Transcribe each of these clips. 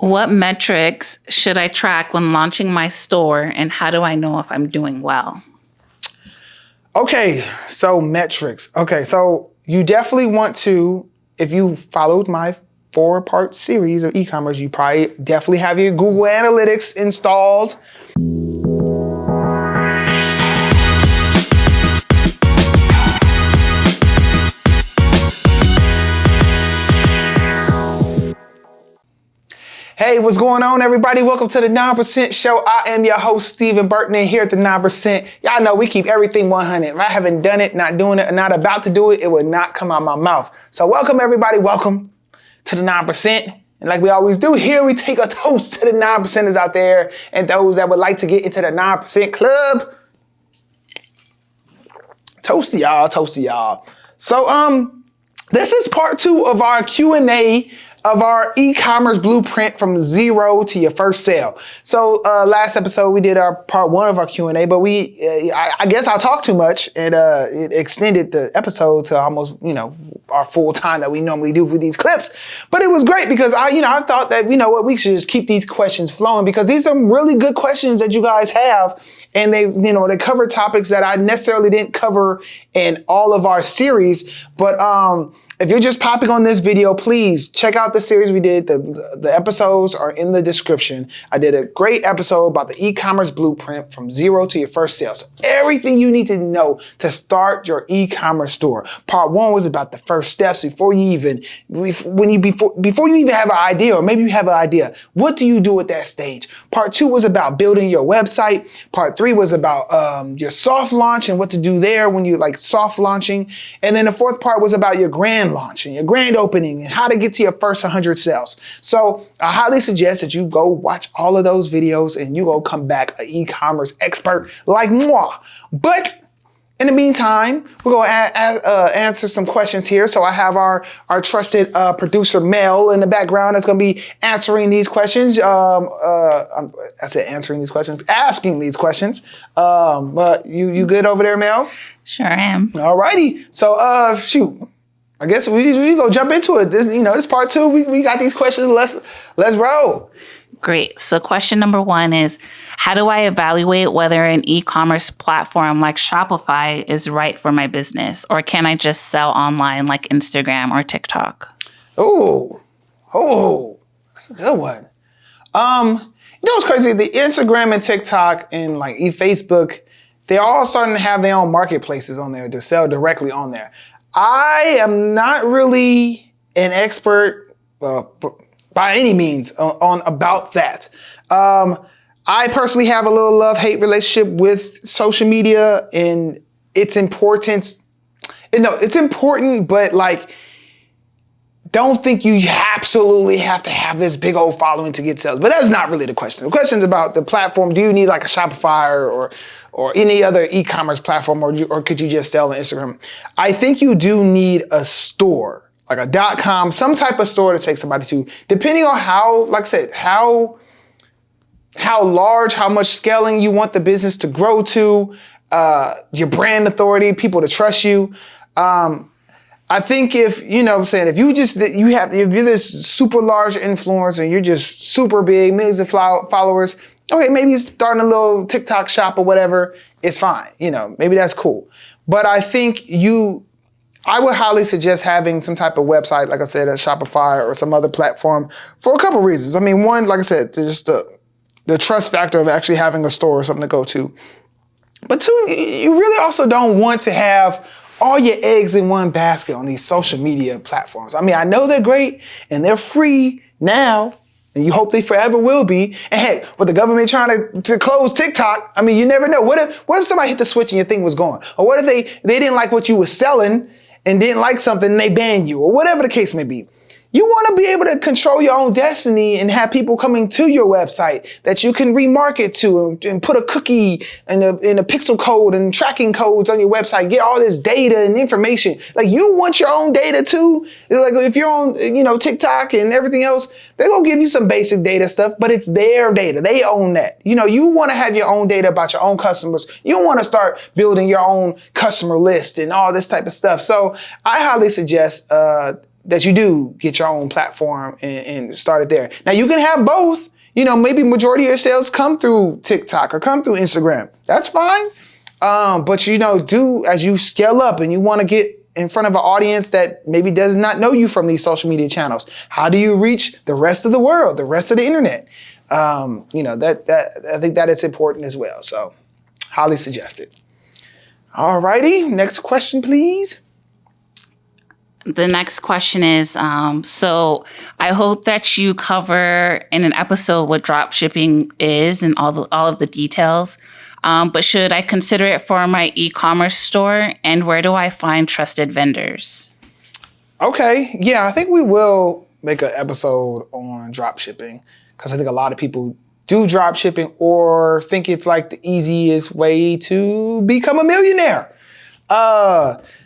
What metrics should I track when launching my store, and how do I know if I'm doing well? Okay, so metrics. Okay, so you definitely want to, if you followed my 4-part series of e-commerce, you probably definitely have your Google Analytics installed. Hey, what's going on, everybody? Welcome to the 9% Show. I am your host, Steven Burton, and here at the 9%, y'all know we keep everything 100. If I haven't done it, not doing it, or not about to do it, it would not come out my mouth. So welcome, everybody. Welcome to the 9%. And like we always do here, we take a toast to the 9%ers out there and those that would like to get into the 9% club. Toast to y'all, toast to y'all. So, this is part 2 of our Q&A of our e-commerce blueprint from zero to your first sale. So last episode we did our part 1 of our Q&A, but I guess I talked too much and it extended the episode to almost, our full time that we normally do for these clips. But it was great because I thought that, we should just keep these questions flowing because these are really good questions that you guys have. And they cover topics that I necessarily didn't cover in all of our series. But if you're just popping on this video, please check out the series we did. The episodes are in the description. I did a great episode about the e-commerce blueprint from zero to your first sale. So everything you need to know to start your e-commerce store. Part 1 was about the first steps before you even have an idea, or maybe you have an idea. What do you do at that stage? Part 2 was about building your website. Part 3 was about your soft launch and what to do there when you like soft launching. And then the 4th part was about your grand launch and your grand opening and how to get to your first 100 sales. So I highly suggest that you go watch all of those videos and you go come back an e-commerce expert like moi. But in the meantime, we're going to answer some questions here. So I have our trusted producer, Mel, in the background that's going to be answering these questions. I said answering these questions, asking these questions. But you good over there, Mel? Sure am. All righty. So shoot. I guess we go jump into it. This part 2. We got these questions. Let's roll. Great. So question number 1 is, how do I evaluate whether an e-commerce platform like Shopify is right for my business? Or can I just sell online like Instagram or TikTok? Oh, that's a good one. What's crazy? The Instagram and TikTok and like Facebook, they're all starting to have their own marketplaces on there to sell directly on there. I am not really an expert by any means on about that. I personally have a little love-hate relationship with social media and its importance. It's important, but like, don't think you absolutely have to have this big old following to get sales. But that's not really the question. The question is about the platform. Do you need like a Shopify or any other e-commerce platform, or could you just sell on Instagram? I think you do need a store, like a .com, some type of store to take somebody to, depending on how, like I said, how large, how much scaling you want the business to grow to, your brand authority, people to trust you. I think if you're this super large influencer and you're just super big, millions of followers, okay, maybe starting a little TikTok shop or whatever, it's fine. Maybe that's cool. But I think I would highly suggest having some type of website, like I said, a Shopify or some other platform for a couple of reasons. I mean, one, like I said, just the trust factor of actually having a store or something to go to. But 2, you really also don't want to have all your eggs in one basket on these social media platforms. I mean, I know they're great and they're free now, and you hope they forever will be. And heck, with the government trying to close TikTok, I mean, you never know. What if somebody hit the switch and your thing was gone? Or what if they didn't like what you were selling and didn't like something and they banned you, or whatever the case may be? You want to be able to control your own destiny and have people coming to your website that you can remarket to and put a cookie and a pixel code and tracking codes on your website, get all this data and information. Like, you want your own data too. Like, if you're on, TikTok and everything else, they're going to give you some basic data stuff, but it's their data. They own that. You want to have your own data about your own customers. You want to start building your own customer list and all this type of stuff. So I highly suggest, that you do get your own platform and start it there. Now you can have both. Maybe majority of your sales come through TikTok or come through Instagram. That's fine. But do as you scale up and you want to get in front of an audience that maybe does not know you from these social media channels. How do you reach the rest of the world, the rest of the internet? That I think that is important as well. So highly suggested. All righty. Next question, please. The next question is, so I hope that you cover in an episode what drop shipping is and all of the details. But should I consider it for my e-commerce store? And where do I find trusted vendors? Okay. Yeah, I think we will make an episode on drop shipping because I think a lot of people do drop shipping or think it's like the easiest way to become a millionaire.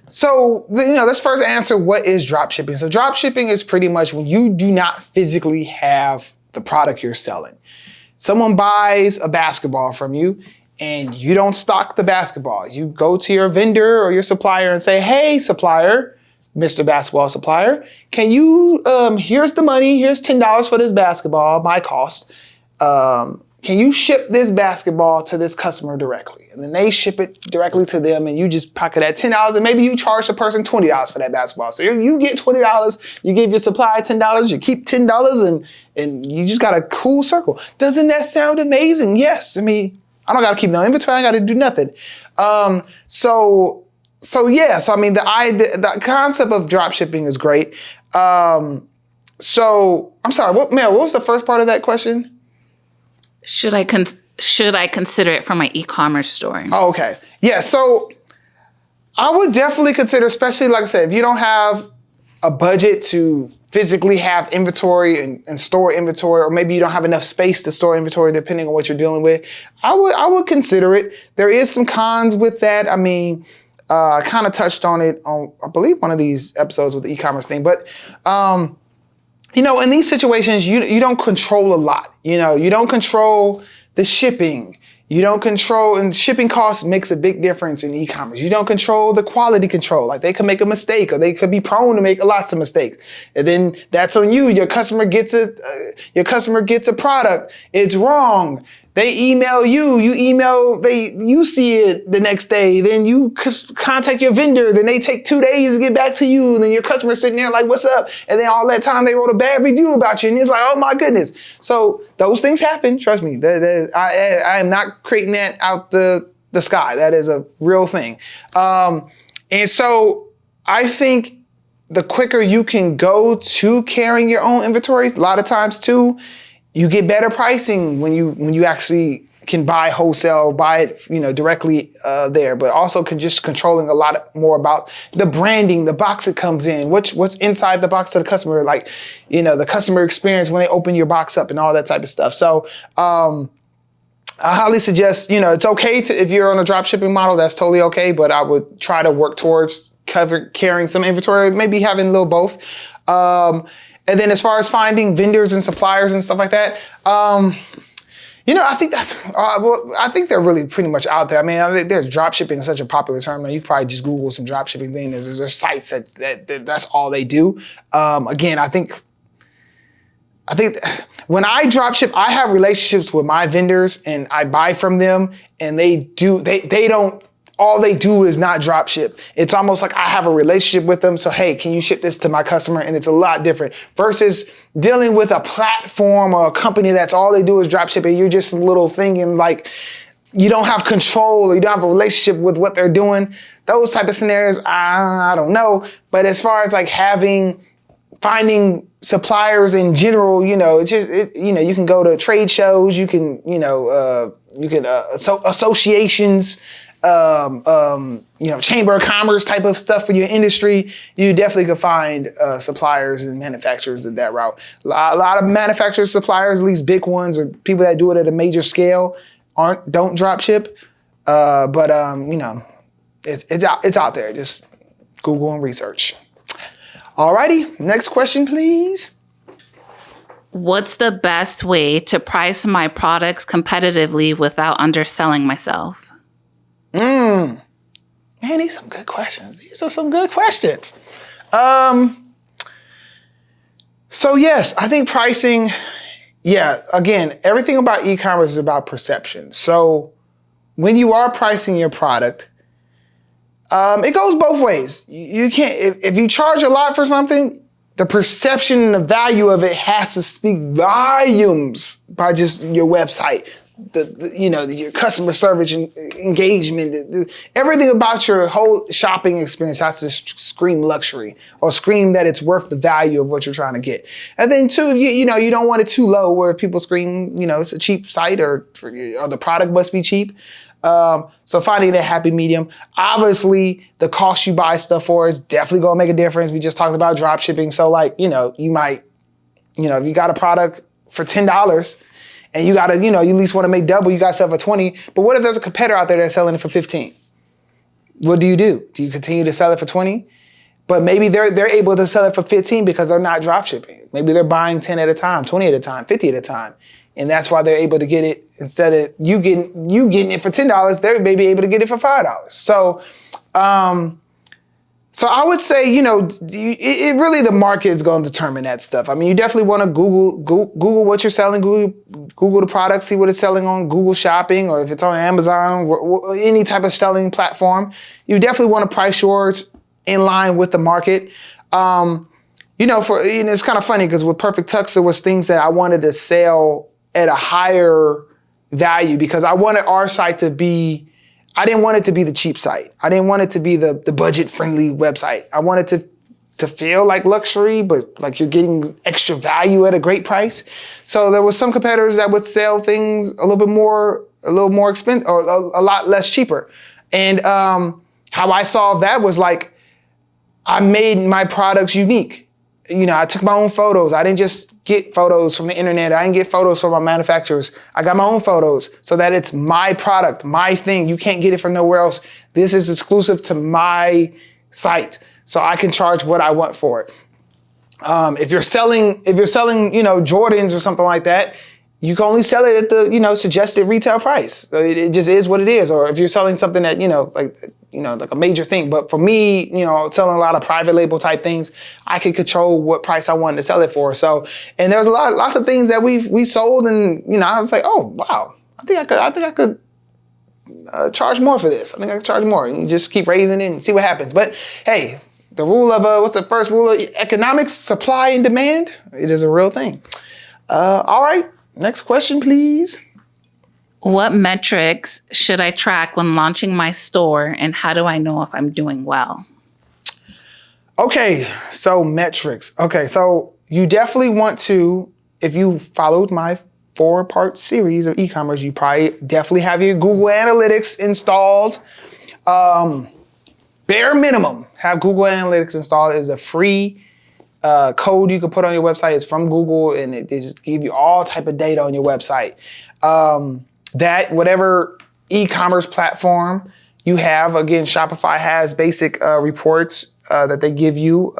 So let's first answer what is drop shipping. So drop shipping is pretty much when you do not physically have the product you're selling. Someone buys a basketball from you and you don't stock the basketball. You go to your vendor or your supplier and say, hey, supplier, Mr. Basketball Supplier, can you, here's the money, here's $10 for this basketball, my cost. Can you ship this basketball to this customer directly? And then they ship it directly to them and you just pocket that $10 and maybe you charge the person $20 for that basketball. So you get $20, you give your supplier $10, you keep $10 and you just got a cool circle. Doesn't that sound amazing? Yes. I mean, I don't got to keep no inventory. I got to do nothing. So I mean, the concept of drop shipping is great. So I'm sorry, what was the first part of that question? Should I consider it for my e-commerce store? Oh, okay. Yeah, so I would definitely consider, especially like I said, if you don't have a budget to physically have inventory and store inventory, or maybe you don't have enough space to store inventory depending on what you're dealing with, I would consider it. There is some cons with that. I mean, I kind of touched on it on, I believe, one of these episodes with the e-commerce thing, but in these situations, you don't control a lot. You don't control the shipping. You don't control, and shipping costs makes a big difference in e-commerce. You don't control the quality control. Like they could make a mistake or they could be prone to make lots of mistakes. And then that's on you. Your customer gets a product. It's wrong. They email you, you see it the next day, then you contact your vendor, then they take 2 days to get back to you, and then your customer's sitting there like, what's up? And then all that time they wrote a bad review about you, and it's like, oh my goodness. So those things happen, trust me. I am not creating that out the sky. That is a real thing. And so I think the quicker you can go to carrying your own inventory, a lot of times too, you get better pricing when you actually can buy wholesale, buy it, directly there, but also just controlling a lot more about the branding, the box it comes in, what's inside the box to the customer, like, the customer experience when they open your box up and all that type of stuff. So, I highly suggest, it's okay if you're on a drop shipping model, that's totally okay, but I would try to work towards carrying some inventory, maybe having a little both. And then as far as finding vendors and suppliers and stuff like that, I think I think they're really pretty much out there. I mean, there's drop shipping is such a popular term. Now, you can probably just Google some drop shipping thing. There's sites that's all they do. Again, I think when I drop ship, I have relationships with my vendors and I buy from them, and they don't. All they do is not drop ship. It's almost like I have a relationship with them. So, hey, can you ship this to my customer? And it's a lot different versus dealing with a platform or a company that's all they do is drop ship, and you're just some little thing and like you don't have control or you don't have a relationship with what they're doing. Those type of scenarios, I don't know. But as far as like finding suppliers in general, it's just, you can go to trade shows, you can associations, chamber of commerce type of stuff for your industry. You definitely could find suppliers and manufacturers at that route. A lot of manufacturers, suppliers, at least big ones, or people that do it at a major scale, don't drop ship. But it's out there. Just Google and research. Alrighty, next question, please. What's the best way to price my products competitively without underselling myself? Man, these are some good questions. These are some good questions. I So yes, I think pricing, yeah, again, everything about e-commerce is about perception. So when you are pricing your product, it goes both ways. You can't, if you charge a lot for something, the perception and the value of it has to speak volumes by just your website, your customer service and engagement, everything about your whole shopping experience has to scream luxury or scream that it's worth the value of what you're trying to get. And then two, you don't want it too low where people scream, it's a cheap site or the product must be cheap. So finding that happy medium. Obviously, the cost you buy stuff for is definitely gonna make a difference. We just talked about drop shipping. So you might, if you got a product for $10 and you gotta, you at least wanna make double, you got sell for 20. But what if there's a competitor out there that's selling it for 15? What do? Do you continue to sell it for 20? But maybe they're able to sell it for 15 because they're not drop shipping. Maybe they're buying 10 at a time, 20 at a time, 50 at a time. And that's why they're able to get it instead of you getting it for $10, they may be able to get it for $5. So I would say, it really the market is going to determine that stuff. I mean, you definitely want to Google what you're selling, Google the product, see what it's selling on Google Shopping, or if it's on Amazon, any type of selling platform. You definitely want to price yours in line with the market. It's kind of funny because with perfecttux, there was things that I wanted to sell at a higher value because I wanted our site to be, I didn't want it to be the cheap site. I didn't want it to be the budget-friendly website. I wanted to feel like luxury, but like you're getting extra value at a great price. So there was some competitors that would sell things a little more expensive, or a lot less cheaper. And how I solved that was like, I made my products unique. I took my own photos. I didn't just get photos from the internet. I didn't get photos from my manufacturers. I got my own photos so that it's my product, my thing. You can't get it from nowhere else. This is exclusive to my site. So I can charge what I want for it. If you're selling, Jordans or something like that, you can only sell it at the, suggested retail price. So it just is what it is. Or if you're selling something that, like a major thing. But for me, selling a lot of private label type things, I could control what price I wanted to sell it for. So, and there's lots of things that we sold, and I was like, oh wow, I think I could charge more for this. I think I could charge more, and you just keep raising it and see what happens. But hey, the rule of what's the first rule of economics? Supply and demand. It is a real thing. All right, next question, please. What metrics should I track when launching my store, and how do I know if I'm doing well? Okay, so metrics. Okay, so you definitely want to, if you followed my 4-part series of e-commerce, you probably definitely have your Google Analytics installed. Bare minimum, have Google Analytics installed. Is a free code you can put on your website. It's from Google, and they just give you all type of data on your website. That whatever e-commerce platform you have, again, Shopify has basic reports that they give you.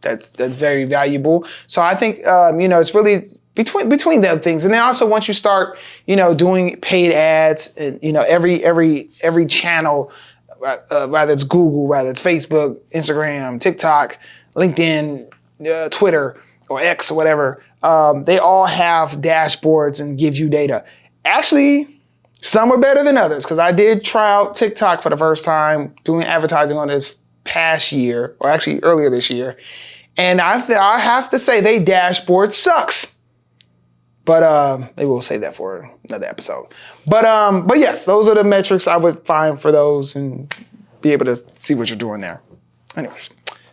That's very valuable. So I think it's really between them things. And then also once you start doing paid ads, and every channel, whether it's Google, whether it's Facebook, Instagram, TikTok, LinkedIn, Twitter, or X or whatever, they all have dashboards and give you data. Actually, some are better than others, because I did try out TikTok for the first time doing advertising on this past year, or actually earlier this year. And I have to say, they dashboard sucks. But maybe we'll save that for another episode. But yes, those are the metrics I would find for those and be able to see what you're doing there. Anyways,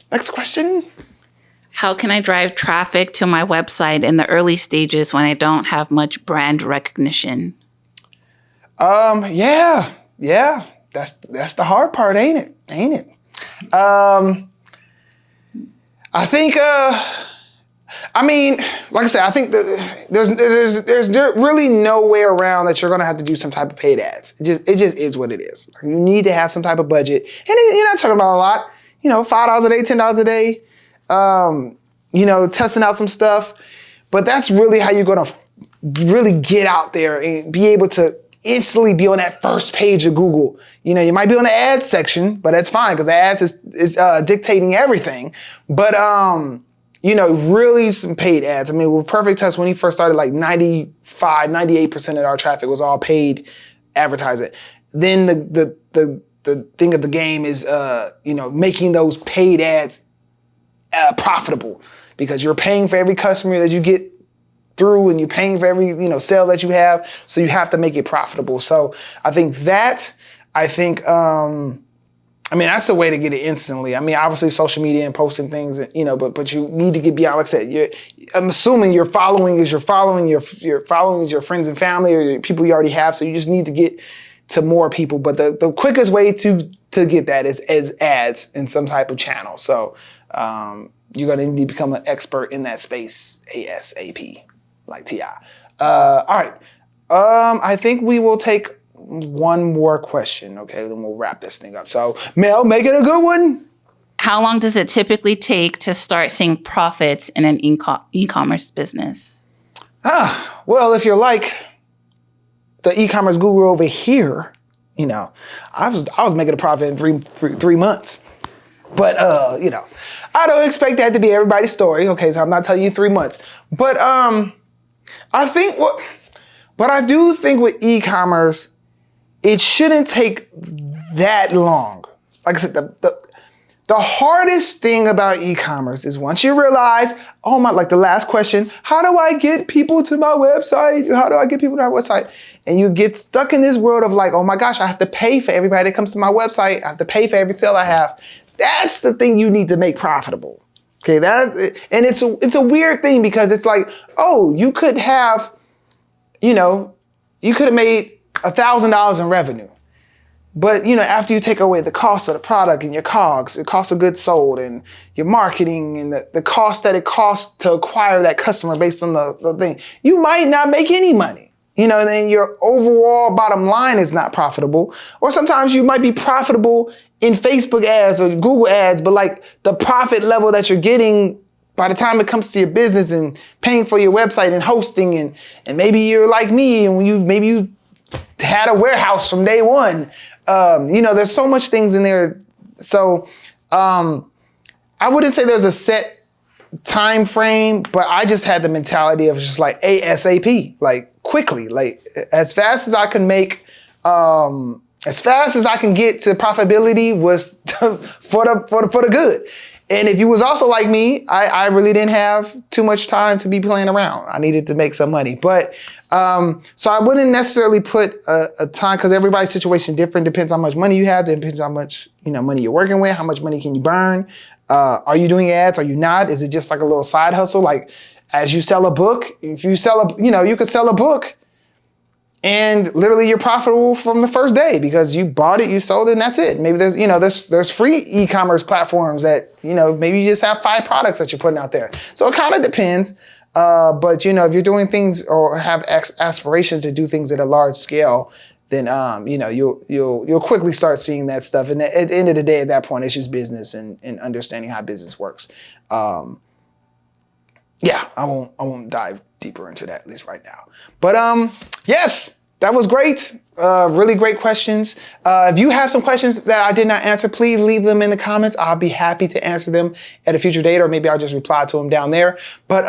next question. How can I drive traffic to my website in the early stages when I don't have much brand recognition? Yeah. That's the hard part, ain't it? I think, like I said, I think there's really no way around that you're gonna have to do some type of paid ads. It just is what it is. You need to have some type of budget, and you're not talking about a lot. $5 a day, $10 a day. Testing out some stuff. But that's really how you're gonna really get out there and be able to instantly be on that first page of Google. You might be on the ads section, but that's fine because the ads is dictating everything. But really some paid ads. I mean, with perfecttux, when he first started, like 98% of our traffic was all paid advertising. Then the thing of the game is, making those paid ads profitable, because you're paying for every customer that you get through, and you're paying for every sale that you have. So you have to make it profitable. So I think that's the way to get it instantly. I mean, obviously social media and posting things, but you need to get beyond. Like I said, I'm assuming your following is your friends and family, or your people you already have. So you just need to get to more people. But the quickest way to get that is as ads in some type of channel. So you're going to need to become an expert in that space ASAP, like T.I. All right. I think we will take one more question. Okay, then we'll wrap this thing up. So Mel, make it a good one. How long does it typically take to start seeing profits in an e-commerce business? Well, if you're like the e-commerce guru over here, I was making a profit in three months. But I don't expect that to be everybody's story. Okay, so I'm not telling you 3 months. But I think what I do think with e-commerce, it shouldn't take that long. Like I said, the hardest thing about e-commerce is once you realize, like the last question, how do I get people to my website? How do I get people to our website? And you get stuck in this world of like, oh my gosh, I have to pay for everybody that comes to my website. I have to pay for every sale I have. That's the thing you need to make profitable. Okay, and it's a weird thing, because it's like, you could have, you could have made $1,000 in revenue. But, after you take away the cost of the product and your COGS, the cost of goods sold and your marketing and the cost that it costs to acquire that customer based on the thing, you might not make any money. Then your overall bottom line is not profitable. Or sometimes you might be profitable in Facebook ads or Google ads, but like the profit level that you're getting by the time it comes to your business and paying for your website and hosting, and maybe you're like me and maybe you had a warehouse from day one. There's so much things in there. So I wouldn't say there's a set time frame, but I just had the mentality of just like ASAP, like quickly, like as fast as I can make, as fast as I can get to profitability was for the good. And if you was also like me, I really didn't have too much time to be playing around. I needed to make some money. But so I wouldn't necessarily put a time, because everybody's situation different. Depends how much money you have. Depends how much money you're working with. How much money can you burn? Are you doing ads? Are you not? Is it just like a little side hustle? Like as you sell a book, if you sell you could sell a book and literally you're profitable from the first day because you bought it, you sold it, and that's it. Maybe there's free e-commerce platforms that, maybe you just have 5 products that you're putting out there. So it kind of depends. But if you're doing things or have aspirations to do things at a large scale, then you'll quickly start seeing that stuff. And at the end of the day, at that point, it's just business and understanding how business works. I won't dive deeper into that, at least right now. But yes, that was great. Really great questions. If you have some questions that I did not answer, please leave them in the comments. I'll be happy to answer them at a future date, or maybe I'll just reply to them down there. But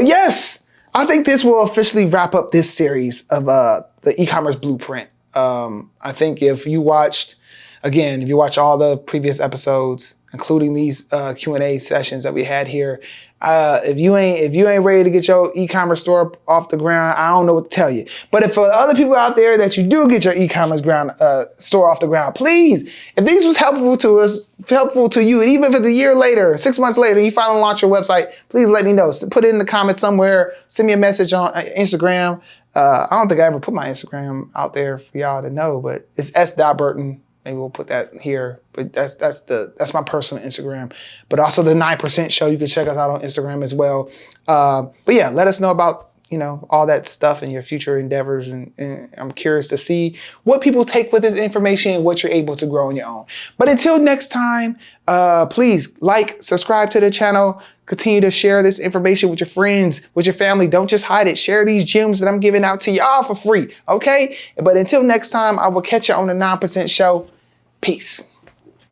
yes, I think this will officially wrap up this series of the e-commerce blueprint. I think if you watched all the previous episodes, including these Q&A sessions that we had here, if you ain't ready to get your e-commerce store off the ground, I don't know what to tell you. But if for other people out there that you do get your e-commerce store off the ground, please, if these was helpful to you, and even if it's a year later, 6 months later, you finally launch your website, please let me know. Put it in the comments somewhere. Send me a message on Instagram. I don't think I ever put my Instagram out there for y'all to know, but it's s.burton. Maybe we'll put that here, but that's my personal Instagram. But also the 9% show, you can check us out on Instagram as well. But yeah, let us know about all that stuff and your future endeavors, and I'm curious to see what people take with this information and what you're able to grow on your own. But until next time, please subscribe to the channel, continue to share this information with your friends, with your family. Don't just hide it. Share these gems that I'm giving out to y'all for free, okay? But until next time, I will catch you on the 9% show. Peace.